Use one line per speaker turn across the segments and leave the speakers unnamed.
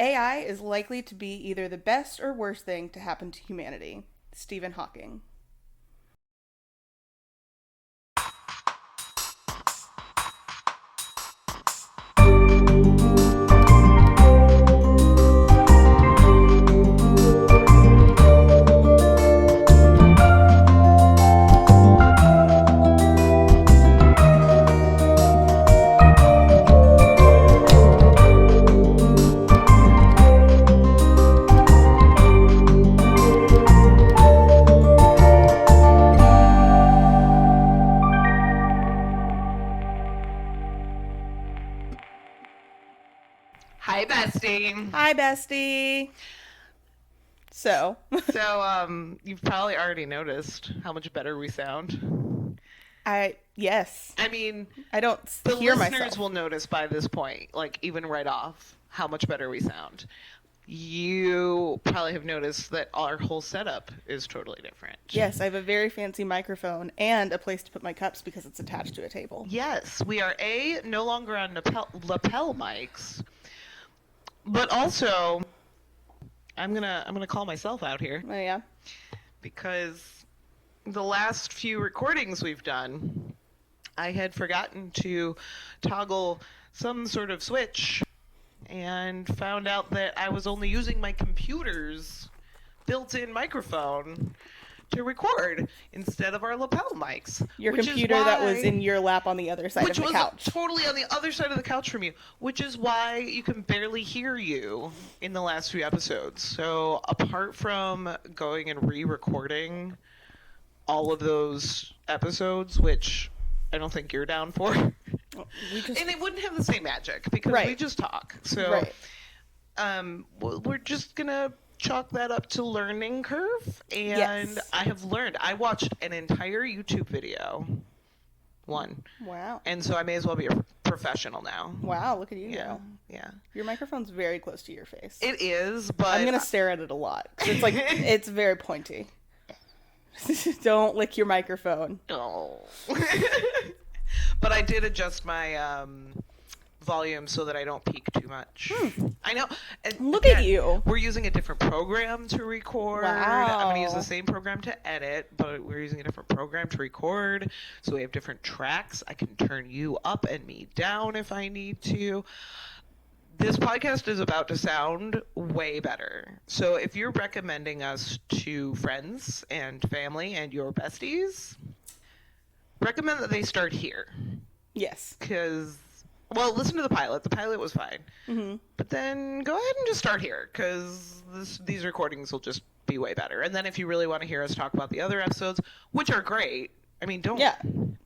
AI is likely to be either the best or worst thing to happen to humanity. Stephen Hawking.
Hi, bestie.
Hi, bestie. So,
You've probably already noticed how much better we sound.
yes.
I mean,
I don't
the
hear
listeners
myself.
will notice by this point, like even right off, how much better we sound. You probably have noticed that our whole setup is totally different.
Yes, I have a very fancy microphone and a place to put my cups because it's attached to a table.
Yes, we are no longer on lapel mics, but also I'm gonna call myself out here.
Oh, yeah?
Because the last few recordings we've done, I had forgotten to toggle some sort of switch and found out that I was only using my computer's built-in microphone to record instead of our lapel mics.
Your computer that was in your lap on the other side of the couch.
Which was totally on the other side of the couch from you, which is why you can barely hear you in the last few episodes. So apart from going and re-recording all of those episodes, which I don't think you're down for, and it wouldn't have the same magic because we just talk. So we're just going to chalk that up to learning curve, and yes. I have learned. I watched an entire YouTube video. One.
Wow.
And so I may as well be a professional now.
Wow, look at you go.
Yeah.
Your microphone's very close to your face.
It is, but
I'm going to stare at it a lot. It's like, it's very pointy. Don't lick your microphone.
Oh. But I did adjust my volume so that I don't peak too much. I know.
Look at you.
We're using a different program to record.
Wow.
I'm going to use the same program to edit, but we're using a different program to record. So we have different tracks. I can turn you up and me down if I need to. This podcast is about to sound way better. So if you're recommending us to friends and family and your besties, recommend that they start here.
Yes.
Because, well, listen to the pilot. The pilot was fine. Mm-hmm. But then go ahead and just start here, because these recordings will just be way better. And then if you really want to hear us talk about the other episodes, which are great, I mean, don't. Yeah.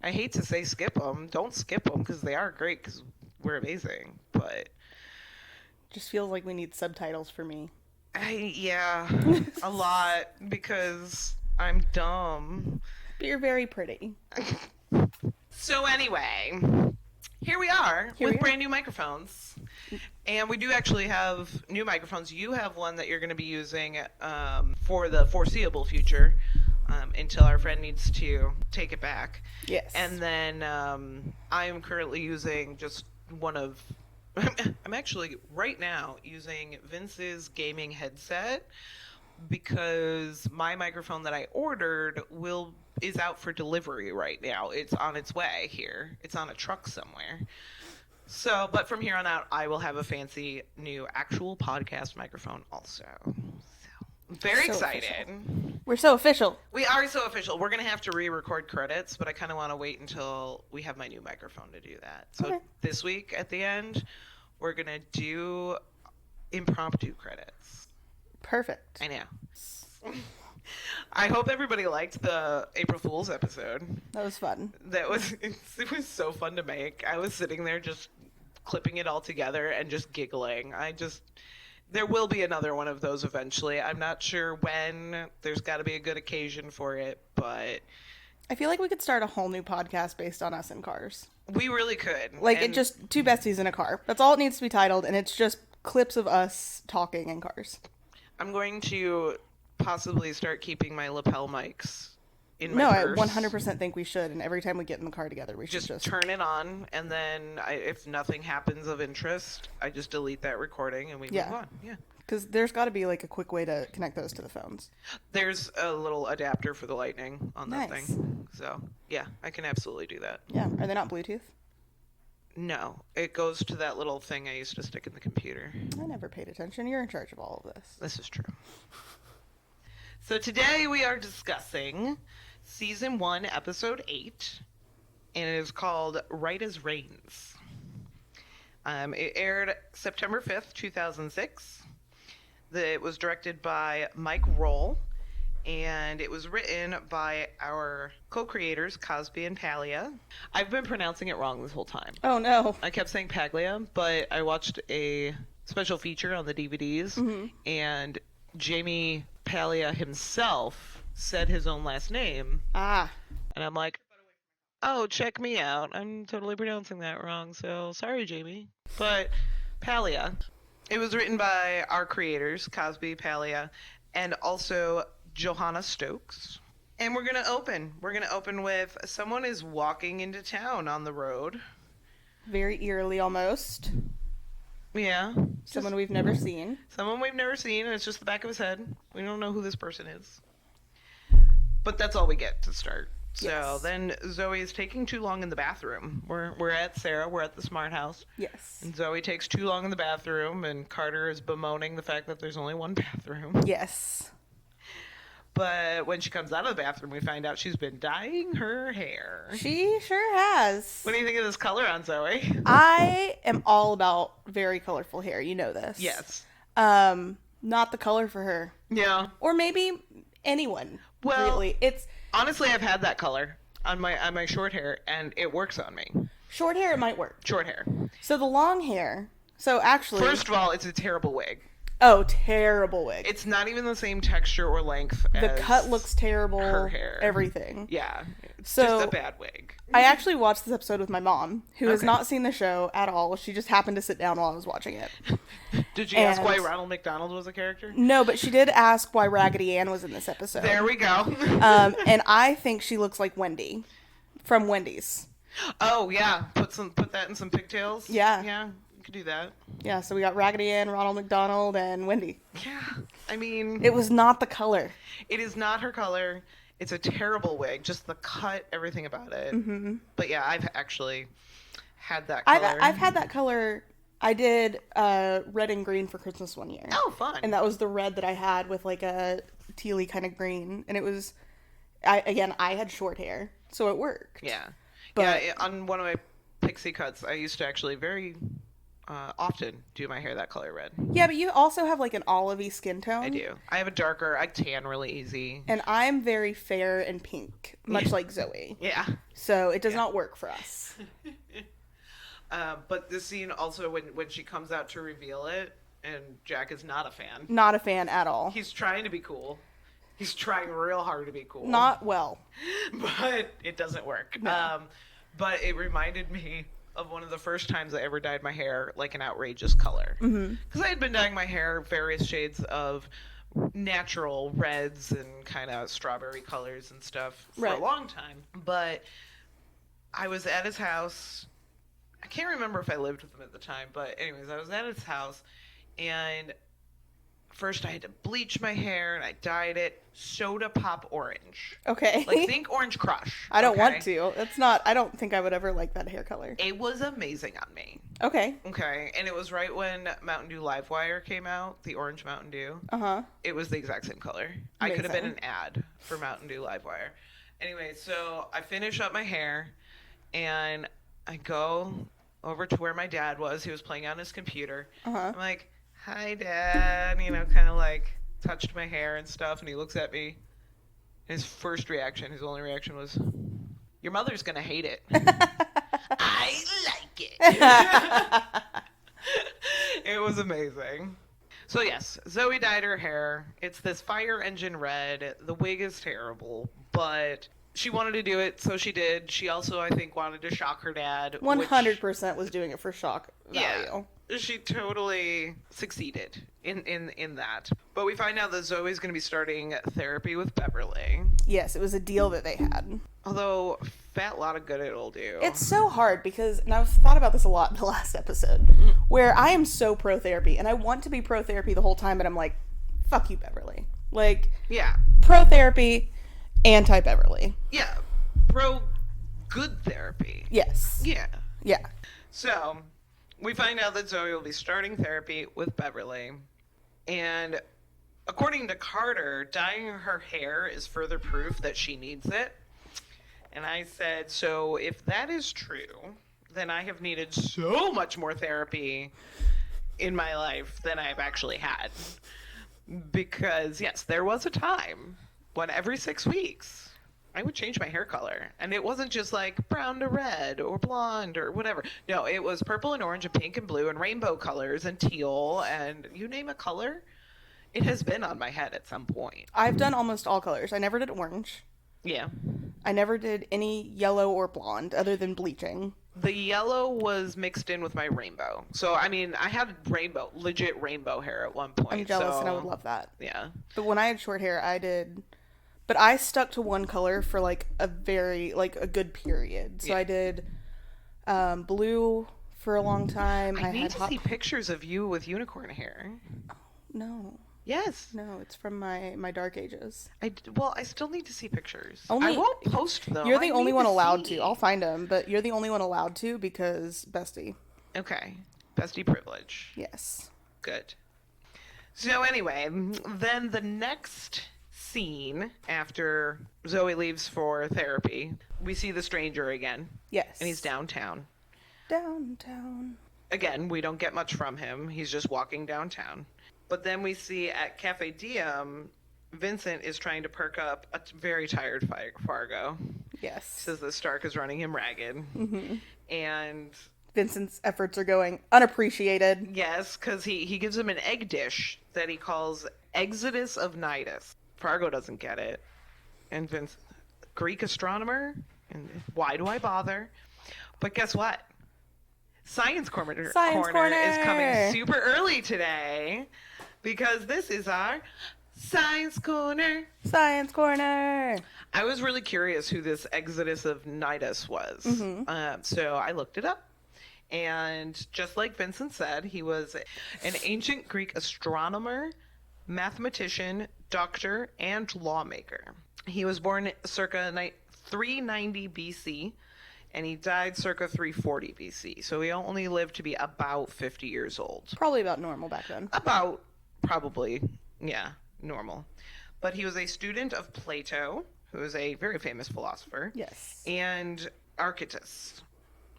I hate to say skip them. Don't skip them, because they are great, because we're amazing. But
just feels like we need subtitles for me.
Yeah, a lot, because I'm dumb.
But you're very pretty.
So anyway, here we are with brand new microphones. And we do actually have new microphones. You have one that you're going to be using for the foreseeable future until our friend needs to take it back.
Yes.
And then I am currently using just one of... I'm actually right now using Vince's gaming headset because my microphone that I ordered is out for delivery right now. It's on its way here. It's on a truck somewhere. So, but from here on out, I will have a fancy new actual podcast microphone also. So, very excited.
Official. We're so official.
We are so official. We're going to have to re-record credits, but I kind of want to wait until we have my new microphone to do that. So This week at the end, we're going to do impromptu credits.
Perfect.
I know. I hope everybody liked the April Fool's episode.
That was fun.
It was so fun to make. I was sitting there just clipping it all together and just giggling. There will be another one of those eventually. I'm not sure when. There's got to be a good occasion for it, but
I feel like we could start a whole new podcast based on us in cars.
We really could.
It just two besties in a car. That's all it needs to be titled, and it's just clips of us talking in cars.
I'm going to possibly start keeping my lapel mics in my purse.
I 100% think we should, and every time we get in the car together, we should just
turn it on, and then if nothing happens of interest, I just delete that recording and we move on. Yeah.
Because there's got to be like a quick way to connect those to the phones.
There's a little adapter for the lightning on that thing. So, yeah, I can absolutely do that.
Yeah. Are they not Bluetooth?
No. It goes to that little thing I used to stick in the computer.
I never paid attention. You're in charge of all of this.
This is true. So today we are discussing Season 1, Episode 8, and it is called Right as Raynes. It aired September 5th, 2006. It was directed by Mike Roll, and it was written by our co-creators, Cosby and Paglia. I've been pronouncing it wrong this whole time.
Oh, no.
I kept saying Paglia, but I watched a special feature on the DVDs, and Jamie Paglia himself said his own last name.
Ah.
And I'm like, oh, check me out. I'm totally pronouncing that wrong, so sorry, Jamie. But Paglia. It was written by our creators, Cosby, Paglia, and also Johanna Stokes. And we're going to open. We're going to open with someone is walking into town on the road.
Very eerily almost.
Yeah.
Someone we've never seen.
Someone we've never seen, and it's just the back of his head. We don't know who this person is. But that's all we get to start. So then Zoe is taking too long in the bathroom. We're at Sarah. We're at the smart house.
Yes.
And Zoe takes too long in the bathroom, and Carter is bemoaning the fact that there's only one bathroom.
Yes.
But when she comes out of the bathroom, we find out she's been dyeing her hair.
She sure has.
What do you think of this color on Zoe?
I am all about very colorful hair. You know this.
Yes.
Not the color for her.
Yeah.
Or maybe anyone.
Well,
really. It's
honestly, I've had that color on my short hair, and it works on me.
Short hair, it might work.
Short hair.
So the long hair. So actually,
first of all, it's a terrible wig.
Oh, terrible wig.
It's not even the same texture or length as
the cut looks terrible.
Her hair.
Everything.
Yeah. It's
so,
just a bad wig.
I actually watched this episode with my mom, who has not seen the show at all. She just happened to sit down while I was watching it.
Did you ask why Ronald McDonald was a character?
No, but she did ask why Raggedy Ann was in this episode.
There we go.
And I think she looks like Wendy from Wendy's.
Oh, yeah. Put that in some pigtails?
Yeah.
Yeah. Could do that.
Yeah, so we got Raggedy Ann, Ronald McDonald, and Wendy.
Yeah, I mean...
It was not the color.
It is not her color. It's a terrible wig. Just the cut, everything about it. Mm-hmm. But yeah, I've actually had that color.
I've had that color. I did red and green for Christmas one year.
Oh, fun.
And that was the red that I had with like a tealy kind of green. And it was... I had short hair, so it worked.
Yeah.
But,
yeah, on one of my pixie cuts, I used to actually very... often do my hair that color red.
Yeah, but you also have like an olivey skin tone.
I do. I have I tan really easy.
And I'm very fair and pink, much like Zoe.
Yeah.
So it does not work for us.
But this scene also, when she comes out to reveal it, and Jack is not a fan.
Not a fan at all.
He's trying to be cool. He's trying real hard to be cool.
Not well.
But it doesn't work.
No.
But it reminded me of one of the first times I ever dyed my hair like an outrageous color. Because I had been dyeing my hair various shades of natural reds and kind of strawberry colors and stuff for a long time. But I was at his house. I can't remember if I lived with him at the time, but anyways, I was at his house, and first I had to bleach my hair, and I dyed it soda pop orange.
Okay.
Like, think Orange Crush.
I don't want to. It's not, I don't think I would ever like that hair color.
It was amazing on me.
Okay.
Okay, and it was right when Mountain Dew Livewire came out, the orange Mountain Dew.
Uh-huh.
It was the exact same color.
Amazing.
I could have been an ad for Mountain Dew Livewire. Anyway, so I finish up my hair, and I go over to where my dad was. He was playing on his computer.
Uh-huh.
I'm like, hi, Dad, kind of like touched my hair and stuff, and he looks at me. His first reaction, his only reaction was, your mother's going to hate it. I like it. It was amazing. So yes, Zoe dyed her hair. It's this fire engine red. The wig is terrible, but she wanted to do it, so she did. She also, I think, wanted to shock her dad.
100% was doing it for shock value.
Yeah, she totally succeeded in that. But we find out that Zoe's going to be starting therapy with Beverly.
Yes, it was a deal that they had.
Although, fat lot of good it'll do.
It's so hard because, and I've thought about this a lot in the last episode, where I am so pro-therapy, and I want to be pro-therapy the whole time, but I'm like, fuck you, Beverly. Like,
yeah.
Pro-therapy, anti-Beverly.
Yeah. Pro-good therapy.
Yes.
Yeah.
Yeah.
So, we find out that Zoe will be starting therapy with Beverly. And according to Carter, dyeing her hair is further proof that she needs it. And I said, so if that is true, then I have needed so much more therapy in my life than I've actually had. Because, yes, there was a time when every 6 weeks I would change my hair color. And it wasn't just like brown to red or blonde or whatever. No, it was purple and orange and pink and blue and rainbow colors and teal and you name a color. It has been on my head at some point.
I've done almost all colors. I never did orange.
Yeah.
I never did any yellow or blonde other than bleaching.
The yellow was mixed in with my rainbow. So, I mean, I had legit rainbow hair at one point.
I'm jealous and I would love that.
Yeah.
But when I had short hair, I did... But I stuck to one color for, like, a good period. So yeah. I did blue for a long time.
I need to see pictures of you with unicorn hair.
Oh, no.
Yes.
No, it's from my dark ages.
I still need to see pictures. I
Only,
won't post them.
You're the only one allowed to. I'll find them, but you're the only one allowed to because bestie.
Okay. Bestie privilege.
Yes.
Good. So anyway, then the next scene after Zoe leaves for therapy, we see the stranger again.
Yes.
And he's downtown.
Downtown.
Again, we don't get much from him. He's just walking downtown. But then we see at Cafe Diem, Vincent is trying to perk up a very tired Fargo.
Yes.
Says that Stark is running him ragged.
Mm-hmm.
And
Vincent's efforts are going unappreciated.
Yes, because he gives him an egg dish that he calls Exodus of Nidus. Fargo doesn't get it. And Vince, Greek astronomer? And why do I bother? But guess what? Science Corner is coming super early today because this is our Science Corner.
Science Corner.
I was really curious who this Exodus of Nidus was.
Mm-hmm.
So I looked it up. And just like Vincent said, he was an ancient Greek astronomer, mathematician, doctor, and lawmaker. He was born circa 390 BC. And he died circa 340 BC. So he only lived to be about 50 years old.
Probably about normal back then.
Normal. But he was a student of Plato, who is a very famous philosopher.
Yes.
And Archytas.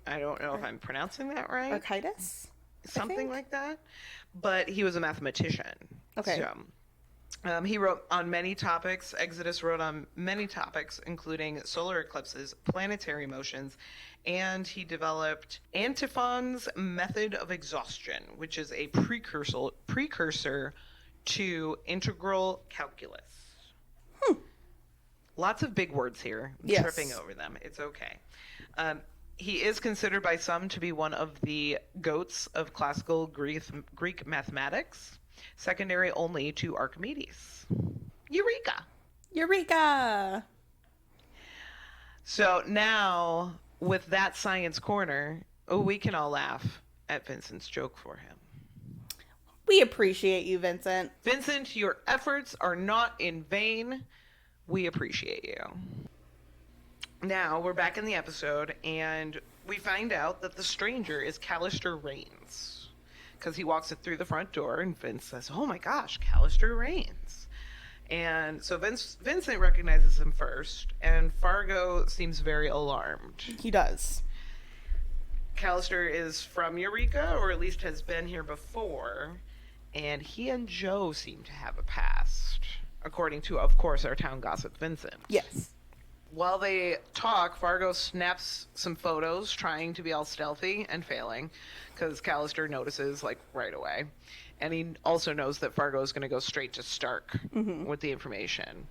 I don't know if I'm pronouncing that right.
Archytas?
Something like that. But he was a mathematician.
Okay.
So, he wrote on many topics. Exodus wrote on many topics, including solar eclipses, planetary motions, and he developed Antiphon's method of exhaustion, which is a precursor to integral calculus. Lots of big words here. I'm tripping over them. It's okay. He is considered by some to be one of the goats of classical Greek mathematics. Secondary only to Archimedes. Eureka! So now, with that Science Corner, we can all laugh at Vincent's joke for him.
We appreciate you, Vincent.
Vincent, your efforts are not in vain. We appreciate you. Now, we're back in the episode, and we find out that the stranger is Callister Raynes. Because he walks it through the front door, and Vince says, "Oh my gosh, Callister Raynes." And so Vincent recognizes him first, and Fargo seems very alarmed.
He does.
Callister is from Eureka, or at least has been here before, and he and Joe seem to have a past, according to, of course, our town gossip, Vincent.
Yes.
While they talk, Fargo snaps some photos, trying to be all stealthy and failing, because Callister notices, like, right away. And he also knows that Fargo is going to go straight to Stark with the information.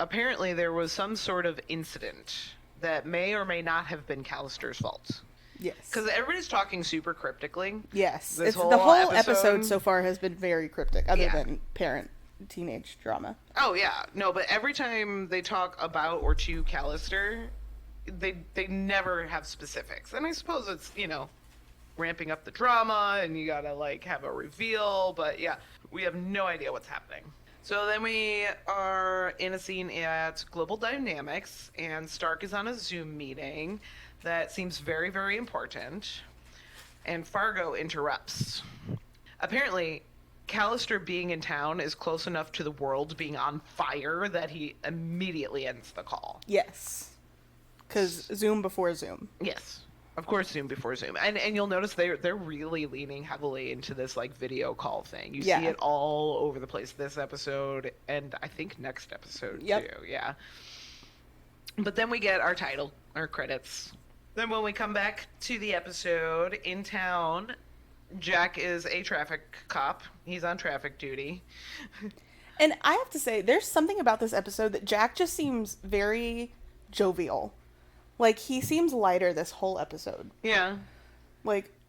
apparently there was some sort of incident that may or may not have been Callister's fault.
Yes.
Because everybody's talking super cryptically.
Yes.
This
The whole episode so far has been very cryptic, other than parent teenage drama.
Oh, yeah. No, but every time they talk about or to Callister, they never have specifics. And I suppose it's, ramping up the drama and you gotta, have a reveal. But, yeah, we have no idea what's happening. So then we are in a scene at Global Dynamics, and Stark is on a Zoom meeting that seems very, very important, and Fargo interrupts. Apparently, Callister being in town is close enough to the world being on fire that he immediately ends the call.
Yes. Because Zoom before Zoom.
Yes. Of course, Zoom before Zoom. And you'll notice they're really leaning heavily into this, video call thing. You see it all over the place this episode, and I think next episode, too. Yeah. But then we get our title, our credits. Then when we come back to the episode, in town, Jack is a traffic cop. He's on traffic duty.
And I have to say, there's something about this episode that Jack just seems very jovial. He seems lighter this whole episode.
Yeah.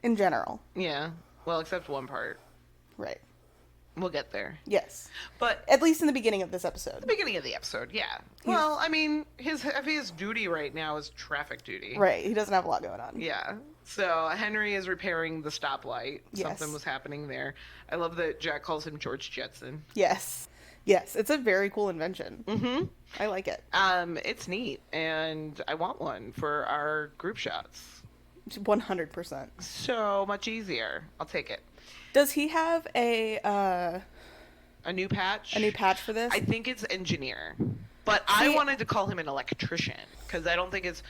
In general.
Yeah. Well, except one part.
Right.
We'll get there.
Yes.
But
at least in the beginning of this episode.
The beginning of the episode, yeah. Well, I mean, his heaviest duty right now is traffic duty.
Right. He doesn't have a lot going on.
Yeah. So Henry is repairing the stoplight.
Yes.
Something was happening there. I love that Jack calls him George Jetson.
Yes. Yes. It's a very cool invention.
Mm-hmm.
I like it.
It's neat, and I want one for our group shots.
100%.
So much easier. I'll take it.
Does he have a
new patch?
A new patch for this?
I think it's engineer. But I wanted to call him an electrician because I don't think his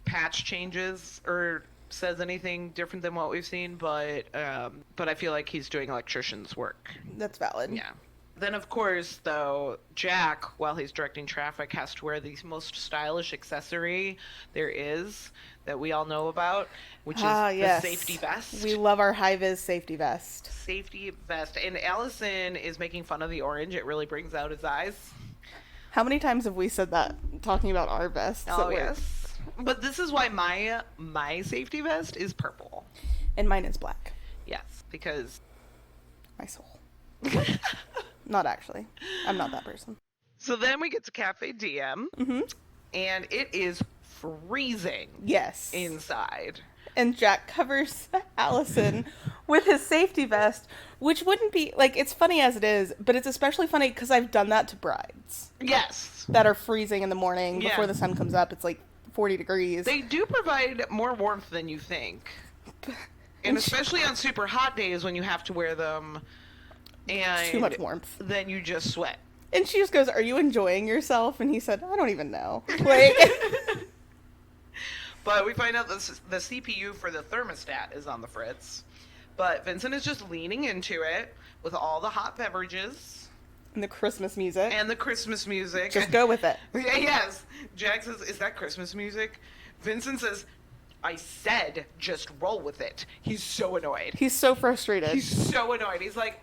patch changes or says anything different than what we've seen, but I feel like he's doing electrician's work.
That's valid.
Yeah. Then, of course, though, Jack, while he's directing traffic, has to wear the most stylish accessory there is that we all know about, which is the safety vest.
We love our high-vis safety vest.
Safety vest. And Allison is making fun of the orange. It really brings out his eyes.
How many times have we said that, talking about our vests?
Oh, yes. But this is why my safety vest is purple.
And mine is black.
Yes, because...
my soul. Not actually. I'm not that person.
So then we get to Cafe DM, and it is freezing.
Yes.
Inside.
And Jack covers Allison with his safety vest, which wouldn't be, it's funny as it is, but it's especially funny because I've done that to brides.
Yes.
That are freezing in the morning before the sun comes up. It's 40 degrees.
They do provide more warmth than you think. And especially on super hot days when you have to wear them. And
too much warmth.
Then you just sweat.
And she just goes, "Are you enjoying yourself?" And he said, "I don't even know."
But we find out the CPU for the thermostat is on the fritz. But Vincent is just leaning into it with all the hot beverages.
And the Christmas music.
Just
go with it.
Yes. Jack says, "Is that Christmas music?" Vincent says, "I said just roll with it." He's so annoyed.
He's so frustrated.
He's so annoyed. He's like...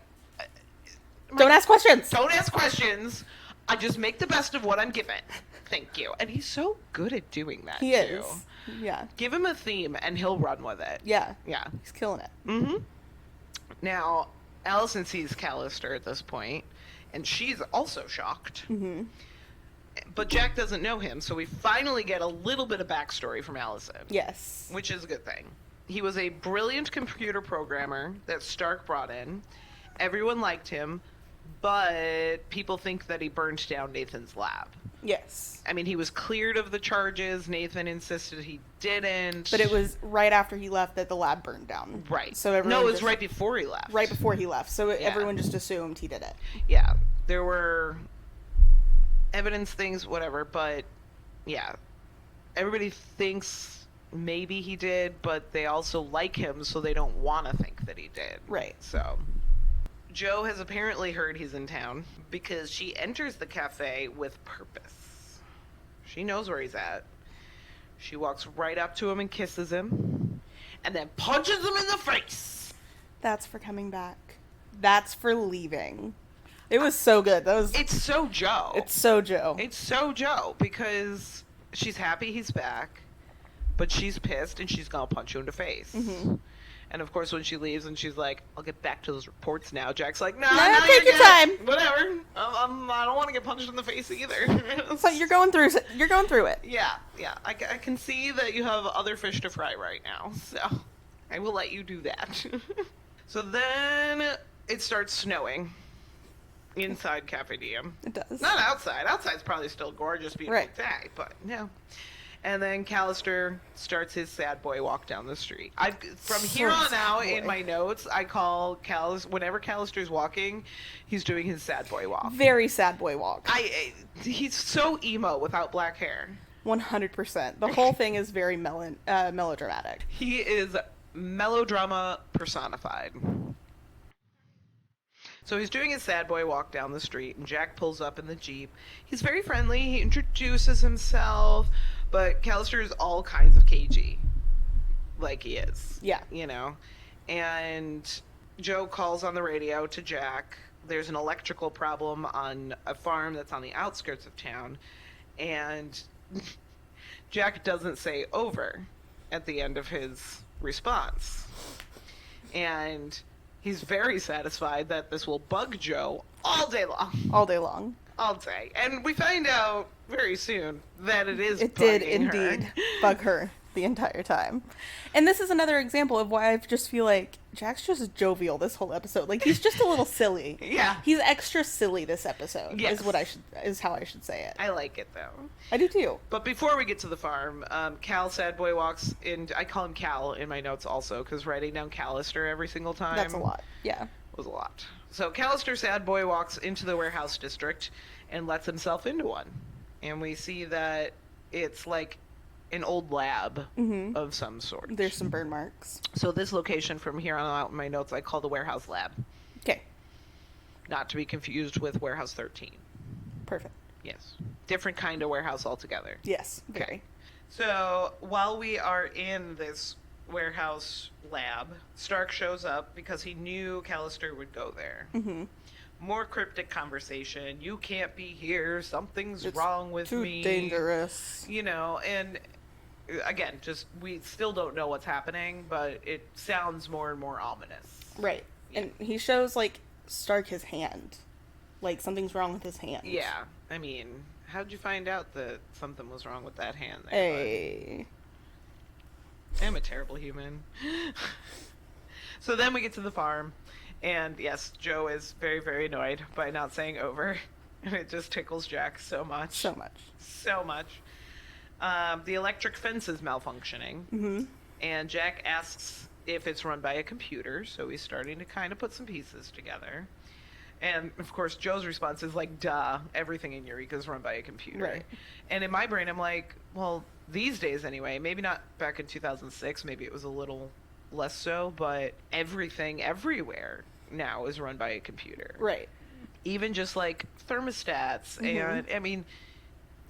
Don't ask questions.
Don't ask questions. I just make the best of what I'm given. Thank you. And he's so good at doing that,
He is. Yeah.
Give him a theme, and he'll run with it.
Yeah.
Yeah.
He's killing it.
Mm-hmm. Now, Allison sees Callister at this point, and she's also shocked.
Mm-hmm.
But Jack doesn't know him, so we finally get a little bit of backstory from Allison.
Yes.
Which is a good thing. He was a brilliant computer programmer that Stark brought in. Everyone liked him. But people think that he burned down Nathan's lab.
Yes.
I mean, he was cleared of the charges. Nathan insisted he didn't.
But it was right after he left that the lab burned down.
Right.
So everyone
No, it was right before he left.
Right before he left. So everyone just assumed he did it.
Yeah. There were evidence things, whatever. But, yeah. Everybody thinks maybe he did, but they also like him, so they don't want to think that he did.
Right.
So... Jo has apparently heard he's in town because she enters the cafe with purpose. She knows where he's at. She walks right up to him and kisses him, and then punches him in the face.
That's for coming back. That's for leaving. It was so good.
It's so Joe.
It's so Joe.
It's so Joe because she's happy he's back, but she's pissed and she's gonna punch you in the face.
Mm-hmm.
And of course, when she leaves and she's like, "I'll get back to those reports now," Jack's like, "No,
take your time.
Whatever. I don't want to get punched in the face either."
So you're going through it.
Yeah. I can see that you have other fish to fry right now, so I will let you do that. So then it starts snowing inside Cafe Diem.
It does.
Not outside. Outside's probably still gorgeous, beautiful
Right.
day, but no. And then Callister starts his sad boy walk down the street. From here on out in my notes, I call whenever Callister's walking, he's doing his sad boy walk.
Very sad boy walk.
He's so emo without black hair.
100%. The whole thing is very melodramatic.
He is melodrama personified. So he's doing his sad boy walk down the street, and Jack pulls up in the Jeep. He's very friendly. He introduces himself, but Callister is all kinds of cagey, like he is.
Yeah.
You know? And Joe calls on the radio to Jack. There's an electrical problem on a farm that's on the outskirts of town, and Jack doesn't say over at the end of his response. And he's very satisfied that this will bug Joe all day long.
All day long.
All day. And we find out very soon that
it did indeed bug her the entire time. And this is another example of why I just feel like Jack's just jovial this whole episode. Like, he's just a little silly.
Yeah.
He's extra silly this episode.
Yes.
is how I should say it.
I like it, though.
I do, too.
But before we get to the farm, Cal Sad Boy walks in. I call him Cal in my notes also, because writing down Callister every single time.
That's a lot. Yeah.
Was a lot. So Callister Sad Boy walks into the warehouse district and lets himself into one. And we see that it's like an old lab of some sort.
There's some burn marks.
So this location from here on out in my notes I call the warehouse lab.
Okay.
Not to be confused with warehouse 13.
Perfect.
Yes. Different kind of warehouse altogether.
Yes, very.
Okay. So while we are in this warehouse lab, Stark shows up because he knew Callister would go there.
Mm-hmm.
More cryptic conversation. You can't be here. Something's wrong with
too
me.
Dangerous.
You know, and again, just we still don't know what's happening, but it sounds more and more ominous.
Right. Yeah. And he shows, like, Stark his hand. Like, something's wrong with his hand.
Yeah. I mean, how'd you find out that something was wrong with that hand there?
Hey.
I'm a terrible human. So then we get to the farm. And yes, Joe is very, very annoyed by not saying over. And it just tickles Jack so much.
So much.
So much. The electric fence is malfunctioning.
Mm-hmm.
And Jack asks if it's run by a computer. So he's starting to kind of put some pieces together. And, of course, Joe's response is like, duh, everything in Eureka is run by a computer.
Right.
And in my brain, I'm like, well, these days anyway, maybe not back in 2006, maybe it was a little less so, but everything everywhere now is run by a computer.
Right.
Even just like thermostats and I mean,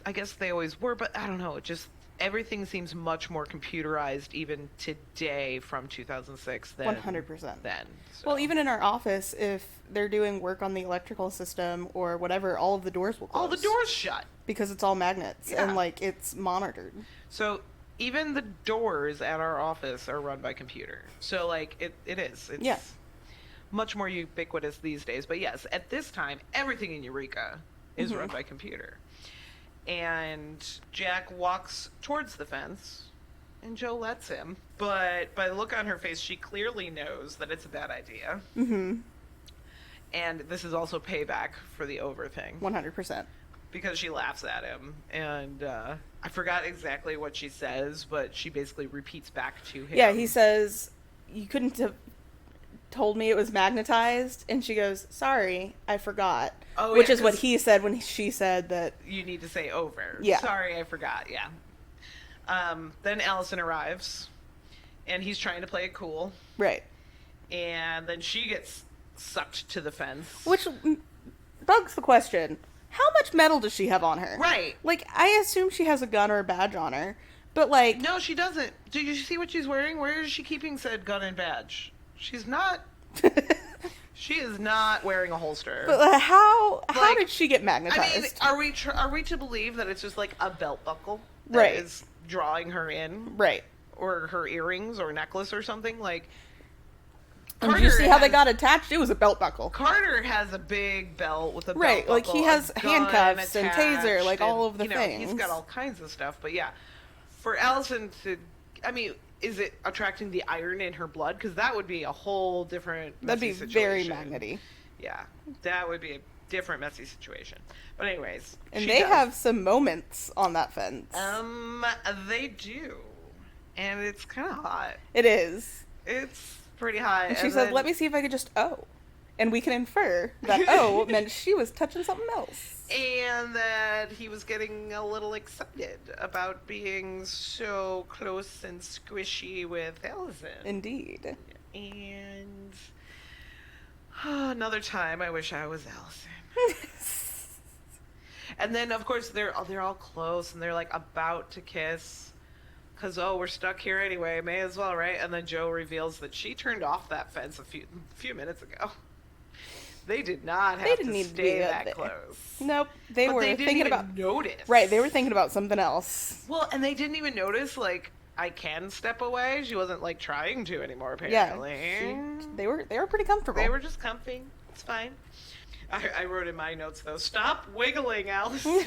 I guess they always were, but I don't know, it just everything seems much more computerized even today from 2006 than
100%
then. So.
Well, even in our office, if they're doing work on the electrical system or whatever, all of the doors will close.
All the doors shut.
Because it's all magnets and, like, it's monitored.
So even the doors at our office are run by computer. So, like, it is. It's much more ubiquitous these days. But, yes, at this time, everything in Eureka is run by computer. And Jack walks towards the fence, and Joe lets him. But by the look on her face, she clearly knows that it's a bad idea.
Mm-hmm.
And this is also payback for the over thing.
100%.
Because she laughs at him. And I forgot exactly what she says, but she basically repeats back to him.
Yeah, he says, you couldn't have told me it was magnetized. And she goes, sorry, I forgot.
Oh,
which is what he said when she said that.
You need to say over.
Yeah.
Sorry, I forgot, yeah. Then Allison arrives, and he's trying to play it cool.
Right.
And then she gets sucked to the fence.
Which bugs the question, how much metal does she have on her?
Right.
Like, I assume she has a gun or a badge on her, but like...
No, she doesn't. Do you see what she's wearing? Where is she keeping said gun and badge? She's not... She is not wearing a holster.
But how
Like,
did she get magnetized?
I mean, are we to believe that it's just like a belt buckle that
Right.
is drawing her in?
Right.
Or her earrings or necklace or something? Like,
And did you see how they got attached? It was a belt buckle.
Carter has a big belt with a belt
Right, like
buckle,
he has
a gun
handcuffs and
attached,
taser, like all of the
you know,
things.
He's got all kinds of stuff. But yeah, for Allison to, I mean, is it attracting the iron in her blood? Because that would be a whole different
That'd be
messy
very
situation.
magnety.
Yeah, that would be a different messy situation. But anyways,
And they have some moments on that fence.
They do, and it's kind of hot.
It is.
It's pretty hot.
And she said, "Let me see if I could just and we can infer that meant she was touching something else,
and that he was getting a little excited about being so close and squishy with Allison.
Indeed.
And another time, I wish I was Allison. And then, of course, they're all close, and they're like about to kiss. Because, we're stuck here anyway, may as well, right? And then Joe reveals that she turned off that fence a few minutes ago. They did not have to stay that close.
Nope. They were thinking about
notice.
Right, they were thinking about something else.
Well, and they didn't even notice, like, I can step away. She wasn't, like, trying to anymore, apparently.
Yeah. They were pretty comfortable.
They were just comfy. It's fine. I wrote in my notes, though, stop wiggling, Allison.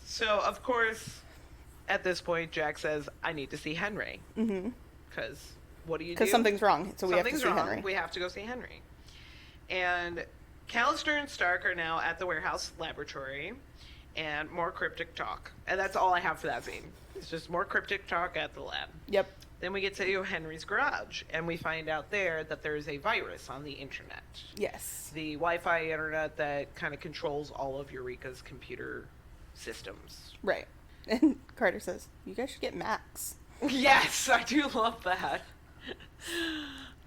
So, of course, at this point, Jack says, I need to see Henry.
Mm-hmm.
Because what do you do?
Because something's wrong, so we have to see Henry.
We have to go see Henry. And Callister and Stark are now at the warehouse laboratory, and more cryptic talk. And that's all I have for that scene. It's just more cryptic talk at the lab.
Yep.
Then we get to Henry's garage, and we find out there that there's a virus on the internet.
Yes.
The Wi-Fi internet that kind of controls all of Eureka's computer systems.
Right. And Carter says, you guys should get Max.
Yes, I do love that.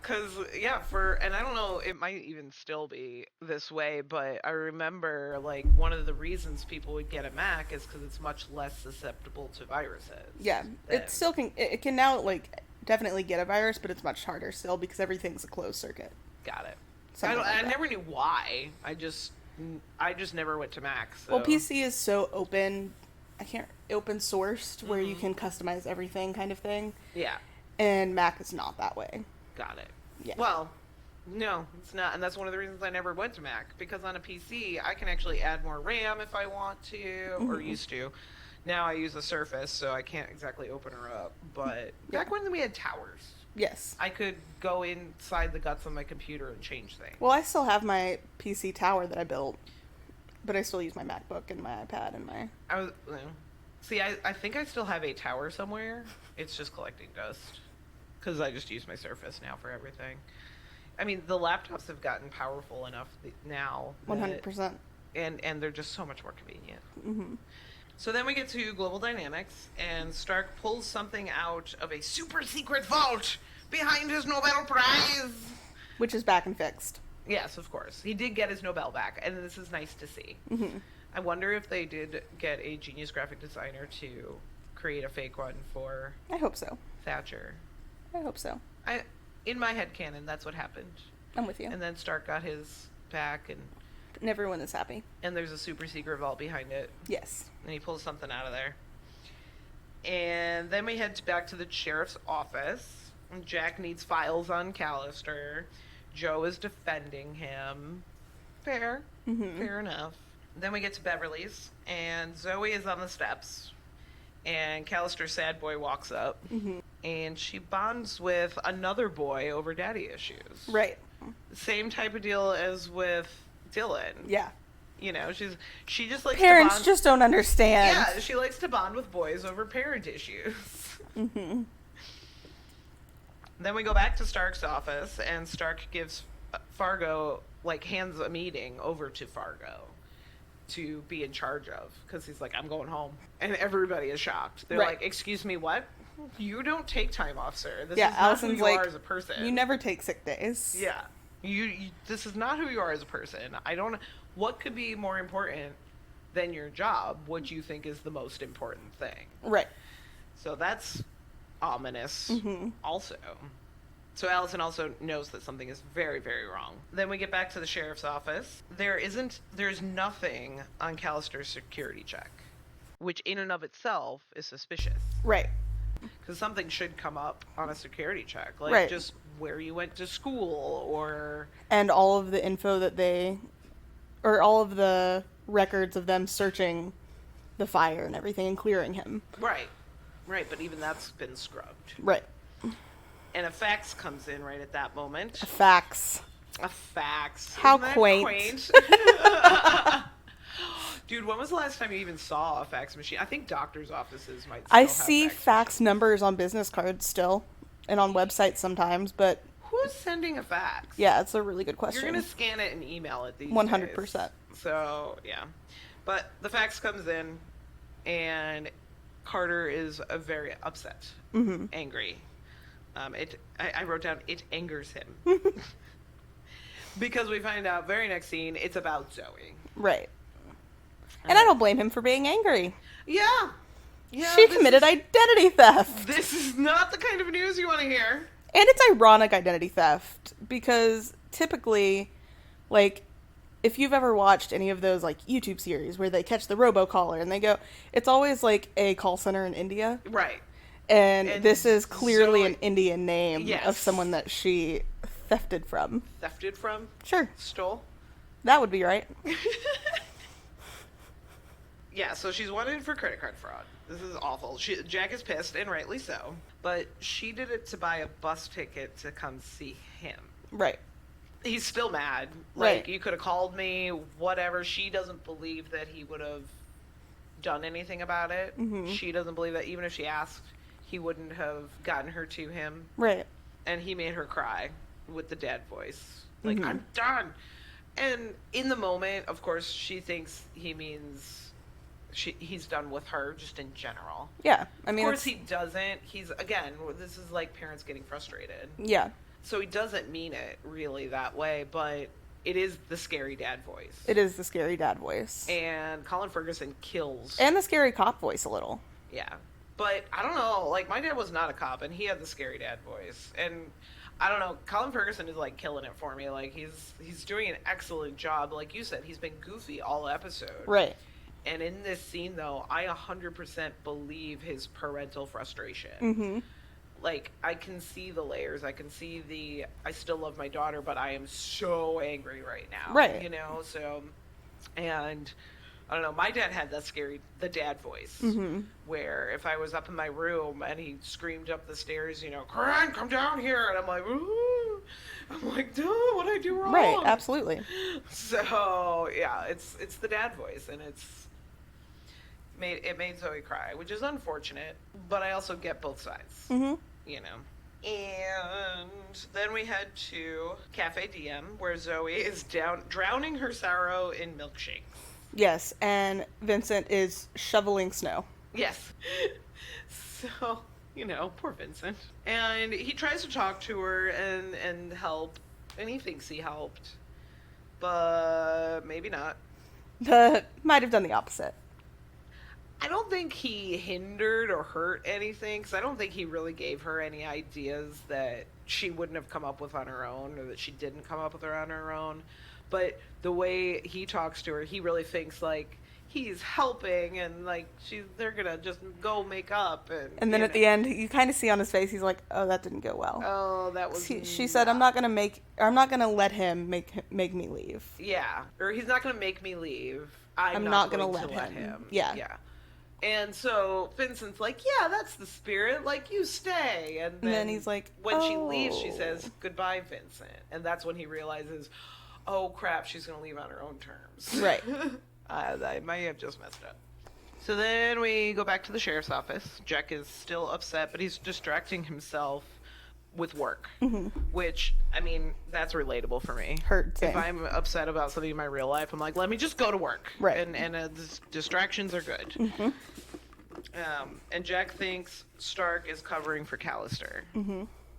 Because, and I don't know, it might even still be this way, but I remember, like, one of the reasons people would get a Mac is because it's much less susceptible to viruses.
Yeah, it still can, it can now, like, definitely get a virus, but it's much harder still because everything's a closed circuit.
Got it. I never knew why. I just never went to Mac. So.
Well, PC is so open sourced, where you can customize everything kind of thing.
Yeah.
And Mac is not that way.
Got it.
Yeah.
Well, no, it's not. And that's one of the reasons I never went to Mac. Because on a PC, I can actually add more RAM if I want to, or used to. Now I use a Surface, so I can't exactly open her up. But back when we had towers.
Yes.
I could go inside the guts of my computer and change things.
Well, I still have my PC tower that I built. But I still use my MacBook and my iPad and my...
I think I still have a tower somewhere. It's just collecting dust. Because I just use my Surface now for everything. I mean, the laptops have gotten powerful enough now.
100%.
And they're just so much more convenient.
Mm-hmm.
So then we get to Global Dynamics, and Stark pulls something out of a super secret vault behind his Nobel Prize.
Which is back and fixed.
Yes, of course. He did get his Nobel back, and this is nice to see.
Mm-hmm.
I wonder if they did get a genius graphic designer to create a fake one for...
I hope so.
Thatcher.
I hope so.
In my headcanon, that's what happened.
I'm with you.
And then Stark got his back, and
everyone is happy.
And there's a super secret vault behind it.
Yes.
And he pulls something out of there. And then we head back to the sheriff's office. And Jack needs files on Callister. Joe is defending him. Fair.
Mm-hmm.
Fair enough. Then we get to Beverly's, and Zoe is on the steps. And Callister's sad boy walks up.
Mm-hmm.
And she bonds with another boy over daddy issues.
Right.
Same type of deal as with Dylan.
Yeah.
You know, she just likes
Parents
to bond.
just don't understand.
Yeah, she likes to bond with boys over parent issues.
Mm-hmm.
Then we go back to Stark's office, and Stark gives Fargo, hands a meeting over to Fargo to be in charge of, because he's like, I'm going home. And everybody is shocked. They're like, excuse me, what? You don't take time off, sir. This is not
Allison's
who you are as a person.
You never take sick days.
Yeah. You this is not who you are as a person. What could be more important than your job? What you think is the most important thing?
Right.
So that's ominous also. So Allison also knows that something is very, very wrong. Then we get back to the sheriff's office. There's nothing on Callister's security check, which in and of itself is suspicious.
Right.
Because something should come up on a security check. Like just where you went to school or...
And all of the info that or all of the records of them searching the fire and everything and clearing him.
Right. Right, but even that's been scrubbed.
Right.
And a fax comes in right at that moment.
A fax.
A fax.
How
Isn't that
quaint.
Dude, when was the last time you even saw a fax machine? I think doctors' offices might still
I
have
see fax numbers on business cards still and on websites sometimes, but...
Who's sending a fax?
Yeah, it's a really good question.
You're going to scan it and email it these
100%.
days. So, yeah. But the fax comes in, and Carter is very upset, angry. I wrote down, it angers him. Because we find out very next scene, it's about Zoe.
Right. And I don't blame him for being angry.
Yeah.
She committed identity theft.
This is not the kind of news you want to hear.
And it's ironic identity theft because typically, like, if you've ever watched any of those, like, YouTube series where they catch the robocaller and they go, it's always, like, a call center in India.
Right.
And this is clearly an Indian name
yes.
of someone that she thefted from.
Thefted from?
Sure.
Stole?
That would be right.
Yeah, so she's wanted for credit card fraud. This is awful. Jack is pissed, and rightly so. But she did it to buy a bus ticket to come see him.
Right.
He's still mad.
Right.
Like, you could have called me, whatever. She doesn't believe that he would have done anything about it. Mm-hmm. She doesn't believe that even if she asked, he wouldn't have gotten her to him.
Right.
And he made her cry with the dad voice. Like, I'm done. And in the moment, of course, she thinks he means... he's done with her just in general.
Yeah. I mean,
of course he doesn't. He's, again, this is like parents getting frustrated.
Yeah.
So he doesn't mean it really that way, but it is the scary dad voice.
It is the scary dad voice.
And Colin Ferguson kills.
And the scary cop voice a little.
Yeah. But I don't know, like, my dad was not a cop and he had the scary dad voice. And I don't know, Colin Ferguson is like killing it for me. Like, he's doing an excellent job. Like you said, he's been goofy all episode.
Right.
And in this scene, though, I 100% believe his parental frustration.
Mm-hmm.
Like, I can see the layers. I can see I still love my daughter, but I am so angry right now.
Right.
You know, so, and I don't know, my dad had the dad voice, where if I was up in my room and he screamed up the stairs, you know, Corinne, come down here. And I'm like, ooh. I'm like, duh, what'd I do wrong?
Right, absolutely.
So, yeah, it's the dad voice, and it made Zoe cry, which is unfortunate, but I also get both sides, you know. And then we head to Cafe DM, where Zoe is drowning her sorrow in milkshakes.
Yes, and Vincent is shoveling snow.
Yes. So, you know, poor Vincent. And he tries to talk to her and help, and he thinks he helped, but maybe not.
Might have done the opposite.
I don't think he hindered or hurt anything, because I don't think he really gave her any ideas that she wouldn't have come up with on her own, or that she didn't come up with her on her own. But the way he talks to her, he really thinks, like, he's helping, and, like, they're gonna just go make up. And
then at the end, you kind of see on his face, he's like, oh, that didn't go well.
Oh, that was...
She said, I'm not gonna let him make me leave.
Yeah. Or he's not gonna make me leave. I'm
not
going
gonna
to let him.
Yeah.
Yeah. And so Vincent's like, yeah, that's the spirit. Like, you stay. And then
he's like,
when she leaves, she says, goodbye, Vincent. And that's when he realizes, oh, crap, she's going to leave on her own terms.
Right.
I might have just messed up. So then we go back to the sheriff's office. Jack is still upset, but he's distracting himself with work, which, I mean, that's relatable for me.
Same.
If I'm upset about something in my real life, I'm like, let me just go to work.
Right.
And distractions are good. And Jack thinks Stark is covering for Callister.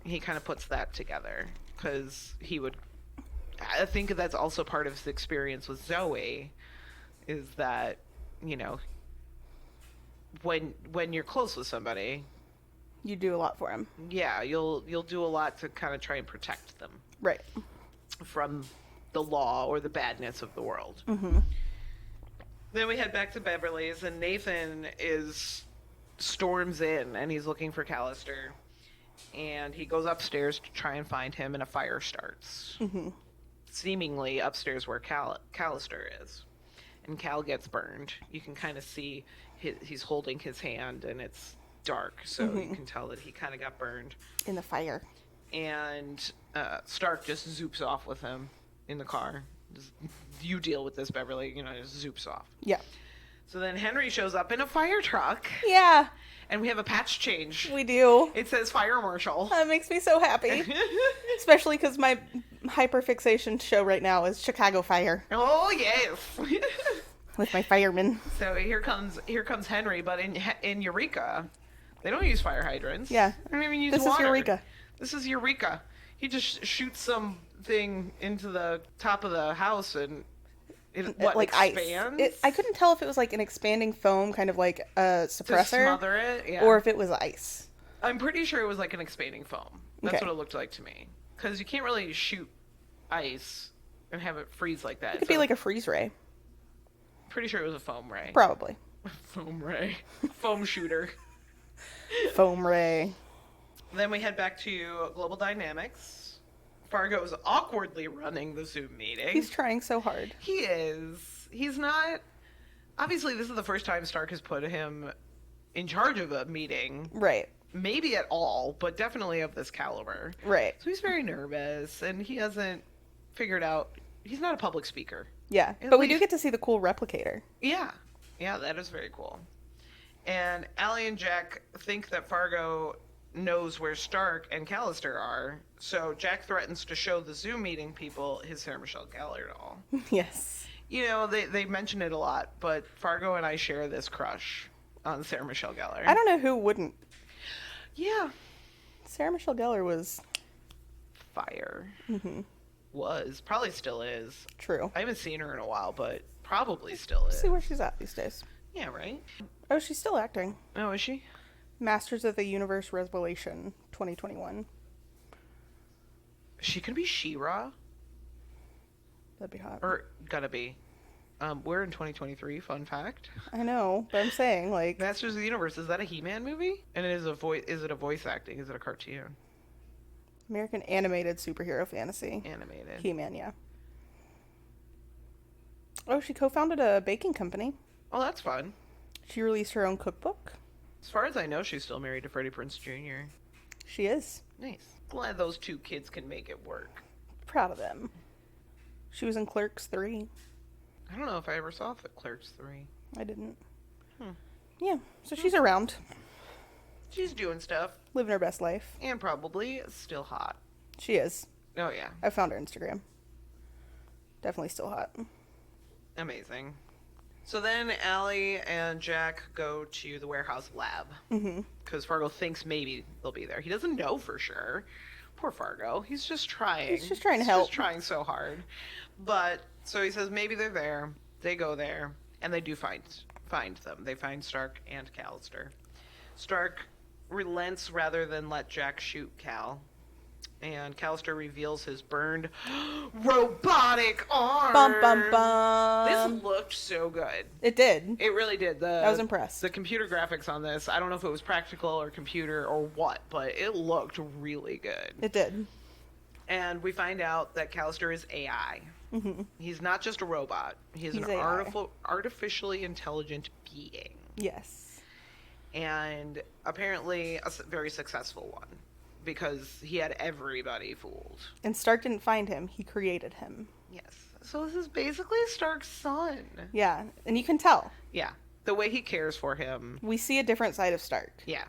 He kind of puts that together, because I think that's also part of his experience with Zoe, is that, you know, when you're close with somebody,
You do a lot for him.
Yeah, you'll do a lot to kind of try and protect them
Right.
from the law or the badness of the world.
Mm-hmm.
Then we head back to Beverly's, and Nathan storms in, and he's looking for Callister. And he goes upstairs to try and find him, and a fire starts.
Mm-hmm.
Seemingly upstairs where Callister is. And Cal gets burned. You can kind of see he's holding his hand, and it's dark, so you can tell that he kind of got burned.
In the fire.
And Stark just zoops off with him in the car. Just, you deal with this, Beverly. Just zoops off.
Yeah.
So then Henry shows up in a fire truck.
Yeah.
And we have a patch change.
We do.
It says fire marshal.
That makes me so happy. Especially because my hyperfixation show right now is Chicago Fire.
Oh, yes.
With my firemen.
So here comes Henry, but in Eureka, they don't use fire hydrants.
Yeah.
They don't even use
This
water.
is Eureka.
This is Eureka. He just shoots something into the top of the house and it
like
expands?
Ice. I couldn't tell if it was like an expanding foam, kind of like a suppressor.
To smother it, yeah.
Or if it was ice.
I'm pretty sure it was like an expanding foam. That's
Okay.
what it looked like to me. Because you can't really shoot ice and have it freeze like that.
It could be like a freeze ray.
Pretty sure it was a foam ray.
Probably.
Foam ray. Foam shooter.
Foam ray.
Then we head back to Global Dynamics. Fargo is awkwardly running the Zoom meeting.
He's trying so hard.
He is. He's not... Obviously, this is the first time Stark has put him in charge of a meeting.
Right.
Maybe at all, but definitely of this caliber.
Right.
So he's very nervous, and he hasn't figured out... He's not a public speaker.
Yeah.
At
But we do
least-
get to see the cool replicator.
Yeah. Yeah, that is very cool. And Allie and Jack think that Fargo knows where Stark and Callister are, so Jack threatens to show the Zoom meeting people his Sarah Michelle Gellar doll.
Yes.
They mention it a lot, but Fargo and I share this crush on Sarah Michelle Gellar.
I don't know who wouldn't.
Yeah.
Sarah Michelle Gellar was...
Fire.
Mm-hmm.
Was. Probably still is.
True.
I haven't seen her in a while, but probably still is.
See where she's at these days.
Yeah, right?
Oh, she's still acting.
Oh, is she?
Masters of the Universe Revelation 2021.
She could be She-Ra.
That'd be hot.
Or gonna be. We're in 2023, fun fact.
I know, but I'm saying, like...
Masters of the Universe, is that a He-Man movie? And is it a voice acting? Is it a cartoon?
American animated superhero fantasy.
Animated.
He-Man, yeah. Oh, she co-founded a baking company.
Oh, that's fun.
She released her own cookbook.
As far as I know, she's still married to Freddie Prinze Jr.
She is.
Nice. Glad those two kids can make it work.
Proud of them. She was in Clerks 3.
I don't know if I ever saw Clerks 3.
I didn't.
Hmm.
Yeah, so she's around.
She's doing stuff.
Living her best life.
And probably still hot.
She is.
Oh, yeah.
I found her Instagram. Definitely still hot.
Amazing. So then Allie and Jack go to the warehouse lab.
Mm-hmm.
Because Fargo thinks maybe they'll be there. He doesn't know for sure. Poor Fargo. He's just trying.
He's just trying to help.
He's just trying so hard. But, so he says maybe they're there. They go there. And they do find them. They find Stark and Callister. Stark relents rather than let Jack shoot Cal. And Callister reveals his burned robotic arm.
Bum, bum, bum.
This looked so good.
It did.
It really did.
I was impressed.
The computer graphics on this, I don't know if it was practical or computer or what, but it looked really good.
It did.
And we find out that Callister is AI.
Mm-hmm.
He's not just a robot. He's an
AI.
artificially intelligent being.
Yes.
And apparently a very successful one. Because he had everybody fooled.
And Stark didn't find him. He created him.
Yes. So this is basically Stark's son.
Yeah. And you can tell.
Yeah. The way he cares for him.
We see a different side of Stark.
Yeah.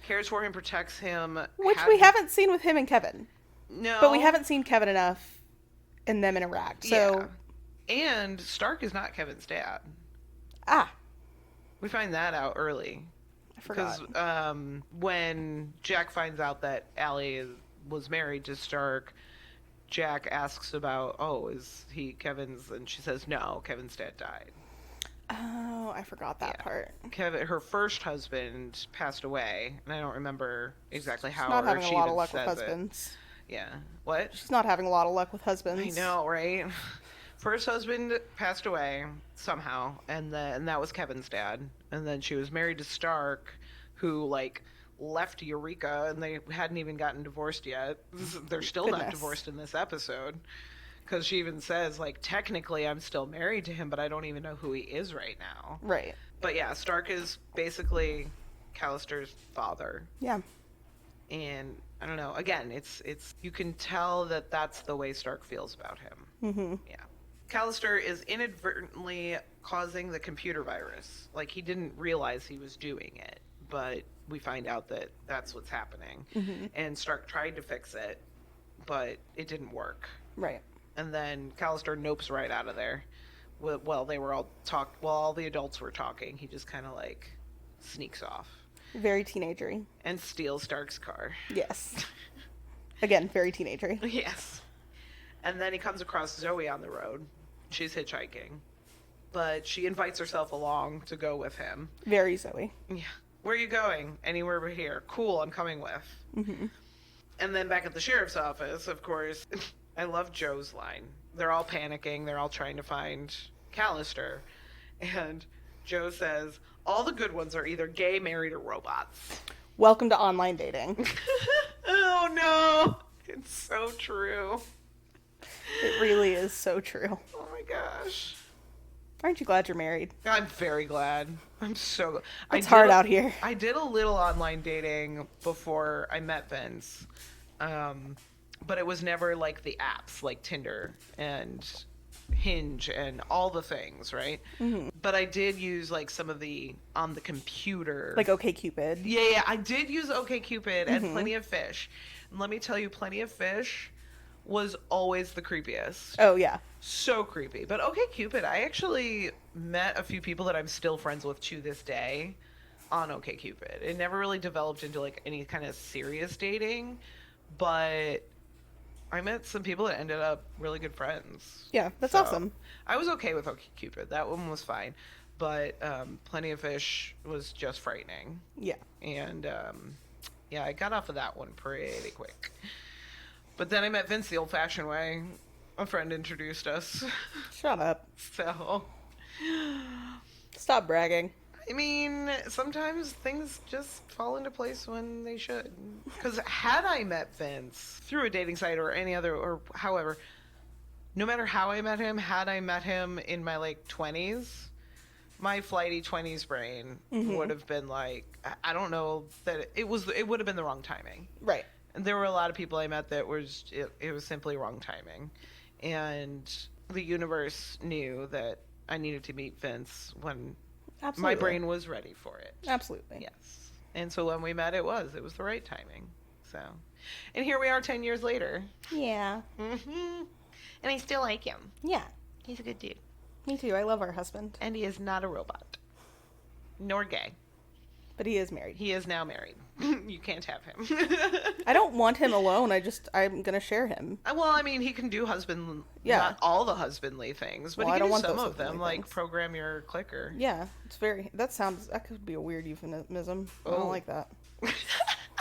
Cares for him, protects him.
Which we haven't seen with him and Kevin.
No.
But we haven't seen Kevin enough in them interact. So.
Yeah. And Stark is not Kevin's dad.
Ah.
We find that out early.
I forgot.
Because when Jack finds out that Allie was married to Stark, Jack asks about, is he Kevin's? And she says, no, Kevin's dad died.
Oh, I forgot that part.
Kevin, her first husband passed away, and I don't remember exactly how.
She's not
or
having
if
a
she
lot of
even
luck with
says it.
husbands.
Yeah. What?
She's not having a lot of luck with husbands.
I know, right? First husband passed away somehow, and that was Kevin's dad. And then she was married to Stark, who like left Eureka, and they hadn't even gotten divorced yet. They're still not divorced in this episode, because she even says like, technically I'm still married to him, but I don't even know who he is right now.
Right.
But yeah, Stark is basically Callister's father.
Yeah.
And I don't know. Again, it's you can tell that that's the way Stark feels about him.
Mm-hmm.
Yeah. Callister is inadvertently causing the computer virus. Like, he didn't realize he was doing it, but we find out that that's what's happening.
Mm-hmm.
And Stark tried to fix it, but it didn't work.
Right.
And then Callister nopes right out of there. Well, they were all all the adults were talking. He just kind of like sneaks off.
Very teenagery.
And steals Stark's car.
Yes. Again, very teenagery.
Yes. And then he comes across Zoe on the road. She's hitchhiking. But she invites herself along to go with him.
Very Zoe.
Yeah. Where are you going? Anywhere but here. Cool, I'm coming with.
Mm-hmm.
And then back at the sheriff's office, of course, I love Joe's line. They're all panicking. They're all trying to find Callister. And Joe says, all the good ones are either gay, married, or robots.
Welcome to online dating.
Oh, no. It's so true.
It really is so true.
Oh, my gosh.
Aren't you glad you're married?
I'm very glad. I'm so...
It's hard out here.
I did a little online dating before I met Vince. But it was never like the apps, like Tinder and Hinge and all the things, right?
Mm-hmm.
But I did use like some of the on the computer.
Like OkCupid.
Yeah, I did use OkCupid and Plenty of Fish. And let me tell you, Plenty of Fish was always the creepiest.
Oh, yeah.
So creepy. But OkCupid, I actually met a few people that I'm still friends with to this day on OkCupid. It never really developed into like any kind of serious dating, but I met some people that ended up really good friends.
Yeah, that's awesome.
I was okay with OkCupid. That one was fine. But Plenty of Fish was just frightening.
Yeah.
And yeah, I got off of that one pretty quick. But then I met Vince the old-fashioned way. A friend introduced us.
Shut up.
So,
Stop bragging.
I mean, sometimes things just fall into place when they should. Because had I met Vince through a dating site or any other, or however, no matter how I met him, had I met him in my like 20s, my flighty 20s brain would have been like, I don't know, that it would have been the wrong timing.
Right.
And there were a lot of people I met that it was simply wrong timing. And the universe knew that I needed to meet Vince when my brain was ready for it.
Absolutely.
Yes. And so when we met, it was the right timing. So, and here we are 10 years later.
Yeah.
Mm-hmm. And I still like him.
Yeah.
He's a good dude.
Me too. I love our husband.
And he is not a robot. Nor gay.
But he is married.
He is now married. You can't have him.
I don't want him alone. I'm going to share him.
Well, I mean, he can do not all the husbandly things, but
Well,
he can
I don't
do
want
some
those
of them,
husbandly
like
things.
program your clicker.
Yeah. That could be a weird euphemism. I
Oh.
don't like that. I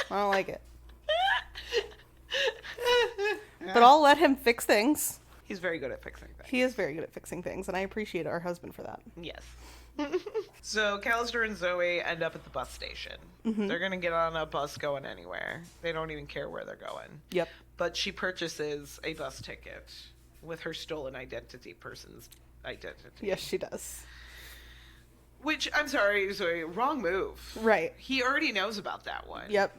don't like it. But I'll let him fix things.
He's very good at fixing things.
He is very good at fixing things, and I appreciate our husband for that.
Yes. So Callister and Zoe end up at the bus station.
Mm-hmm.
They're going to get on a bus going anywhere. They don't even care where they're going.
Yep.
But she purchases a bus ticket with her stolen person's identity.
Yes, she does.
Which, I'm sorry, Zoe, wrong move.
Right.
He already knows about that one.
Yep.